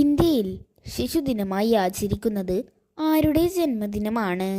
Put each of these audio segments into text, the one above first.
ഇന്ത്യയിൽ ശിശുദിനമായി ആചരിക്കുന്നത് ആരുടെ ജന്മദിനമാണ്?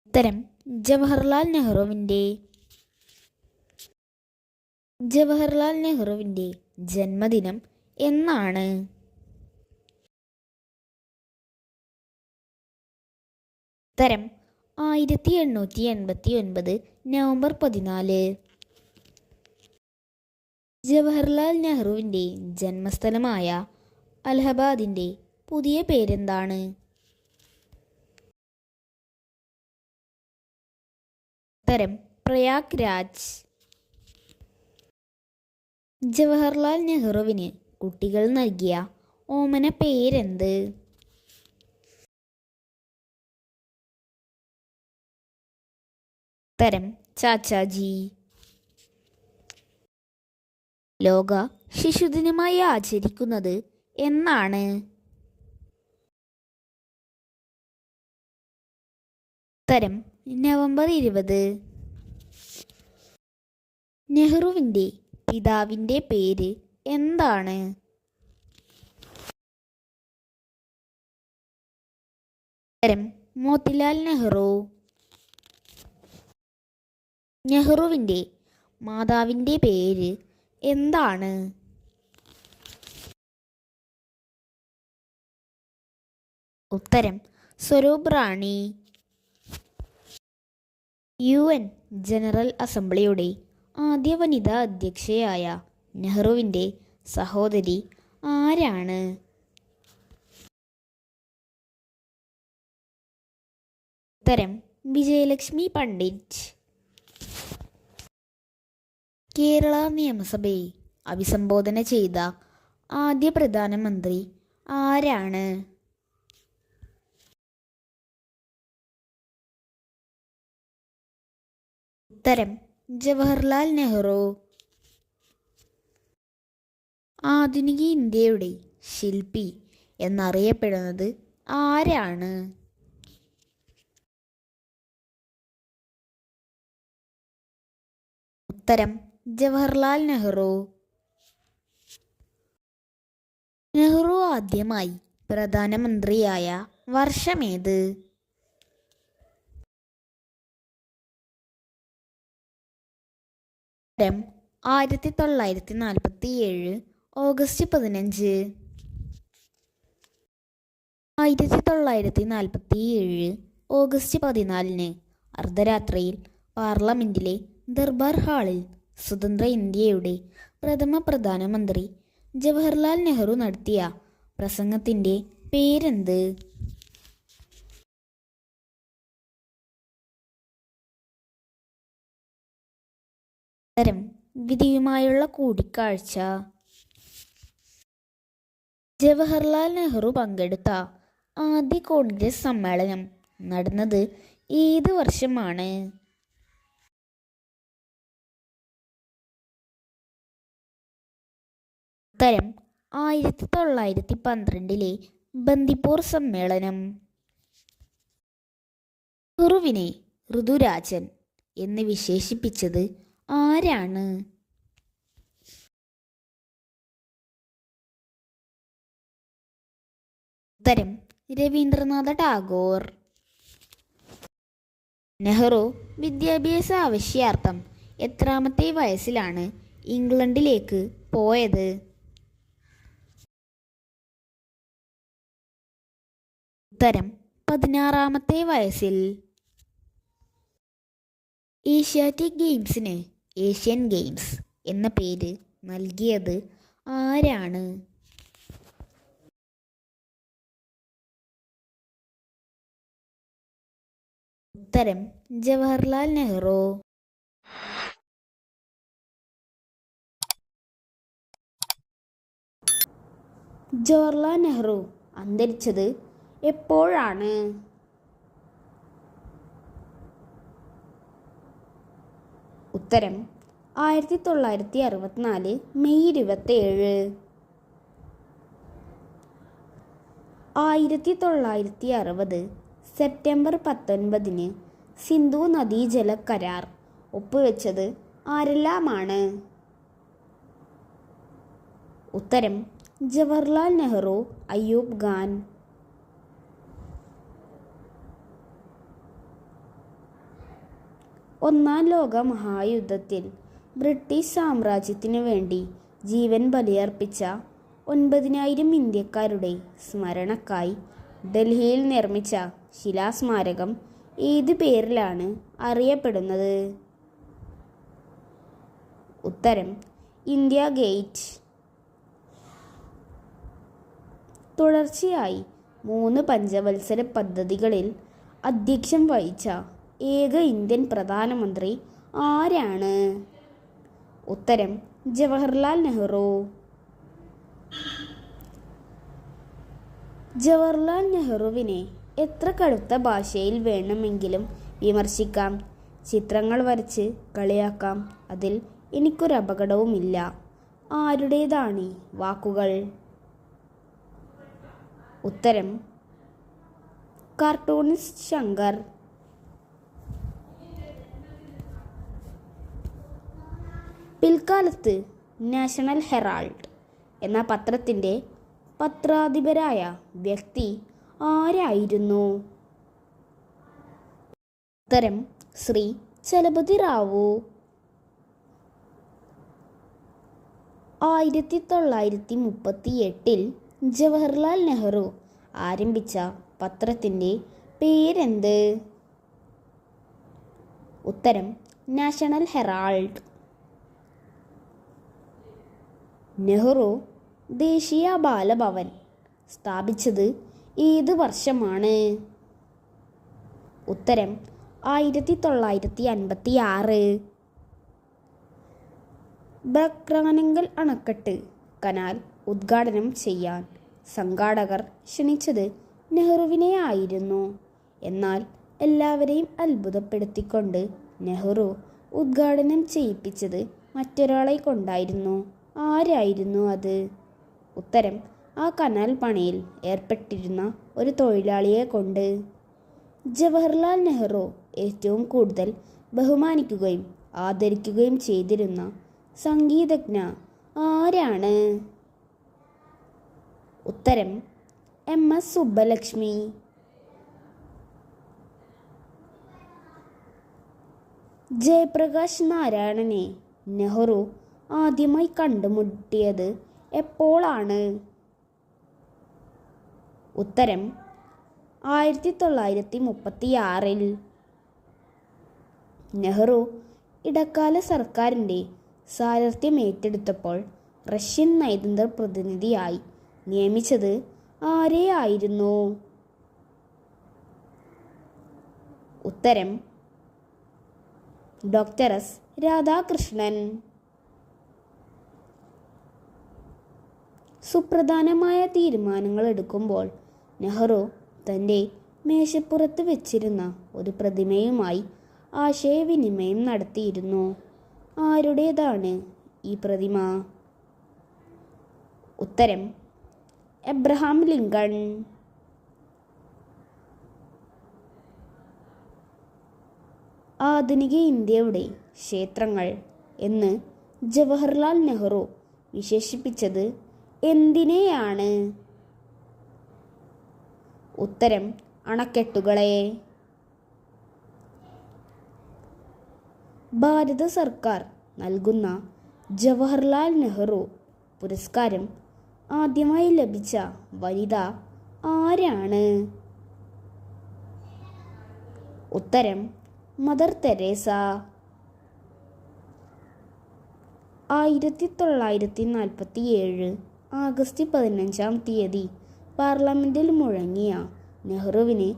ഉത്തരം ജവഹർലാൽ നെഹ്റുവിൻ്റെ. ജവഹർലാൽ നെഹ്റുവിൻ്റെ ജന്മദിനം എന്നാണ്? ഉത്തരം 1889 നവംബർ 14. ജവഹർലാൽ നെഹ്റുവിൻ്റെ ജന്മസ്ഥലമായ അലഹബാദിൻ്റെ പുതിയ പേരെന്താണ്? ഉത്തരം പ്രയാഗ് രാജ്. ജവഹർലാൽ നെഹ്റുവിന് കുട്ടികൾ നൽകിയ ഓമന പേരെന്ത്? ഉത്തരം ചാച്ചാജി. ലോക ശിശുദിനമായി ആചരിക്കുന്നത് എന്നാണ്? ഉത്തരം നവംബർ 20. നെഹ്റുവിൻ്റെ പിതാവിൻ്റെ പേര് എന്താണ്? ഉത്തരം മോത്തിലാൽ നെഹ്റു. നെഹ്റുവിൻ്റെ മാതാവിൻ്റെ പേര് എന്താണ്? ഉത്തരം സ്വരൂപ് റാണി. UN ജനറൽ അസംബ്ലിയുടെ ആദ്യ വനിതാ അധ്യക്ഷയായ നെഹ്റുവിൻ്റെ സഹോദരി ആരാണ്? ഉത്തരം വിജയലക്ഷ്മി പണ്ഡിറ്റ്. കേരള നിയമസഭയെ അഭിസംബോധന ചെയ്ത ആദ്യ പ്രധാനമന്ത്രി ആരാണ്? ഉത്തരം ജവഹർലാൽ നെഹ്റു. ആധുനിക ഇന്ത്യയുടെ ശില്പി എന്നറിയപ്പെടുന്നത് ആരാണ്? ഉത്തരം ജവഹർലാൽ നെഹ്റു. നെഹ്റു ആദ്യമായി പ്രധാനമന്ത്രിയായ വർഷമേത്? ഉത്തരം 1947 ഓഗസ്റ്റ് 15. 1947 ഓഗസ്റ്റ് 14 അർദ്ധരാത്രിയിൽ പാർലമെന്റിലെ ദർബാർ ഹാളിൽ സ്വതന്ത്ര ഇന്ത്യയുടെ പ്രഥമ പ്രധാനമന്ത്രി ജവഹർലാൽ നെഹ്റു നടത്തിയ പ്രസംഗത്തിൻ്റെ പേരെന്ത്? ഉത്തരം വിധിയുമായുള്ള കൂടിക്കാഴ്ച. ജവഹർലാൽ നെഹ്റു പങ്കെടുത്ത ആദ്യ കോൺഗ്രസ് സമ്മേളനം നടന്നത് ഏത് വർഷമാണ്? ഉത്തരം 1912 ബന്ദിപ്പൂർ സമ്മേളനം. നെഹ്റുവിനെ ഋതുരാജൻ എന്ന് വിശേഷിപ്പിച്ചത് ആരാണ്? ഉത്തരം രവീന്ദ്രനാഥ ടാഗോർ. നെഹ്റു വിദ്യാഭ്യാസ ആവശ്യാർത്ഥം എത്രാമത്തെ വയസ്സിലാണ് ഇംഗ്ലണ്ടിലേക്ക് പോയത്? ഉത്തരം 16-ാമത്തെ വയസ്സിൽ. ഏഷ്യാറ്റിക് ഗെയിംസിന് ഏഷ്യൻ ഗെയിംസ് എന്ന പേര് നൽകിയത് ആരാണ്? ഉത്തരം ജവഹർലാൽ നെഹ്റു. ജവഹർലാൽ നെഹ്റു അന്തരിച്ചത് എപ്പോഴാണ്? ഉത്തരം 1964 മെയ് 27. 1960 സെപ്റ്റംബർ 19 സിന്ധു നദീജല കരാർ ഒപ്പുവെച്ചത് ആരെല്ലാമാണ്? ഉത്തരം ജവഹർലാൽ നെഹ്റു, അയ്യൂബ് ഖാൻ. ഒന്നാം ലോക മഹായുദ്ധത്തിൽ ബ്രിട്ടീഷ് സാമ്രാജ്യത്തിനു വേണ്ടി ജീവൻ ബലിയർപ്പിച്ച 9,000 ഇന്ത്യക്കാരുടെ സ്മരണക്കായി ഡൽഹിയിൽ നിർമ്മിച്ച ശിലാസ്മാരകം ഏത് പേരിലാണ് അറിയപ്പെടുന്നത്? ഉത്തരം ഇന്ത്യ ഗേറ്റ്. തുടർച്ചയായി 3 പഞ്ചവത്സര പദ്ധതികളിൽ അധ്യക്ഷം വഹിച്ച ഏക ഇന്ത്യൻ പ്രധാനമന്ത്രി ആരാണ്? ഉത്തരം ജവഹർലാൽ നെഹ്റു. ജവഹർലാൽ നെഹ്റുവിനെ എത്ര കടുത്ത ഭാഷയിൽ വേണമെങ്കിലും വിമർശിക്കാം, ചിത്രങ്ങൾ വരച്ച് കളിയാക്കാം, അതിൽ എനിക്കൊരപകടവുമില്ല. ആരുടേതാണീ വാക്കുകൾ? ഉത്തരം കാർട്ടൂണിസ്റ്റ് ശങ്കർ. പിൽക്കാലത്ത് നാഷണൽ ഹെറാൾഡ് എന്ന പത്രത്തിൻ്റെ പത്രാധിപരായ വ്യക്തി ആരായിരുന്നു? ഉത്തരം ശ്രീ ചലപതി റാവു. 1938 ജവഹർലാൽ നെഹ്റു ആരംഭിച്ച പത്രത്തിൻ്റെ പേരെന്ത്? ഉത്തരം നാഷണൽ ഹെറാൾഡ്. നെഹ്റു ദേശീയ ബാലഭവൻ സ്ഥാപിച്ചത് ഏത് വർഷമാണ്? ഉത്തരം 1956. ബക്രാനങ്കൽ അണക്കെട്ട് കനാൽ ഉദ്ഘാടനം ചെയ്യാൻ സംഘാടകർ ക്ഷണിച്ചത് നെഹ്റുവിനെ ആയിരുന്നു. എന്നാൽ എല്ലാവരെയും അത്ഭുതപ്പെടുത്തിക്കൊണ്ട് നെഹ്റു ഉദ്ഘാടനം ചെയ്യിപ്പിച്ചത് മറ്റൊരാളെ കൊണ്ടായിരുന്നു. ആരായിരുന്നു അത്? ഉത്തരം ആ കനാൽ പണിയിൽ ഏർപ്പെട്ടിരുന്ന ഒരു തൊഴിലാളിയെ കൊണ്ട്. ജവഹർലാൽ നെഹ്റു ഏറ്റവും കൂടുതൽ ബഹുമാനിക്കുകയും ആദരിക്കുകയും ചെയ്തിരുന്ന സംഗീതജ്ഞ ആരാണ്? ഉത്തരം MS സുബ്ബലക്ഷ്മി. ജയപ്രകാശ് നാരായണനെ നെഹ്റു ആദ്യമായി കണ്ടുമുട്ടിയത് എപ്പോഴാണ്? ഉത്തരം 1936. നെഹ്റു ഇടക്കാല സർക്കാരിൻ്റെ സാരഥ്യം ഏറ്റെടുത്തപ്പോൾ റഷ്യൻ നയതന്ത്ര പ്രതിനിധിയായി നിയമിച്ചത് ആരെയായിരുന്നു? ഉത്തരം ഡോക്ടർ S രാധാകൃഷ്ണൻ. സുപ്രധാനമായ തീരുമാനങ്ങൾ എടുക്കുമ്പോൾ നെഹ്റു തൻ്റെ മേശപ്പുറത്ത് വെച്ചിരുന്ന ഒരു പ്രതിമയുമായി ആശയവിനിമയം നടത്തിയിരുന്നു. ആരുടേതാണ് ഈ പ്രതിമ? ഉത്തരം എബ്രഹാം ലിങ്കൺ. ആധുനിക ഇന്ത്യയുടെ ക്ഷേത്രങ്ങൾ എന്ന് ജവഹർലാൽ നെഹ്റു വിശേഷിപ്പിച്ചത് എന്തിനെയാണ്? ഉത്തരം അണക്കെട്ടുകളെ. ഭാരത സർക്കാർ നൽകുന്ന ജവഹർലാൽ നെഹ്റു പുരസ്കാരം ആദ്യമായി ലഭിച്ച വനിത ആരാണ്? ഉത്തരം മദർ തെരേസ. 1947 ആഗസ്റ്റ് 15 പാർലമെൻറ്റിൽ മുഴങ്ങിയ നെഹ്റുവിന്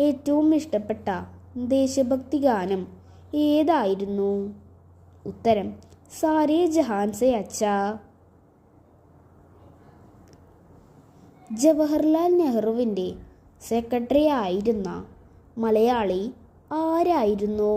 ഏറ്റവും ഇഷ്ടപ്പെട്ട ദേശഭക്തി ഗാനം ഏതായിരുന്നു? ഉത്തരം സാരേ ജഹാൻ സേ അച്ഛാ. ജവഹർലാൽ നെഹ്റുവിൻ്റെ സെക്രട്ടറി ആയിരുന്ന മലയാളി ആരായിരുന്നു?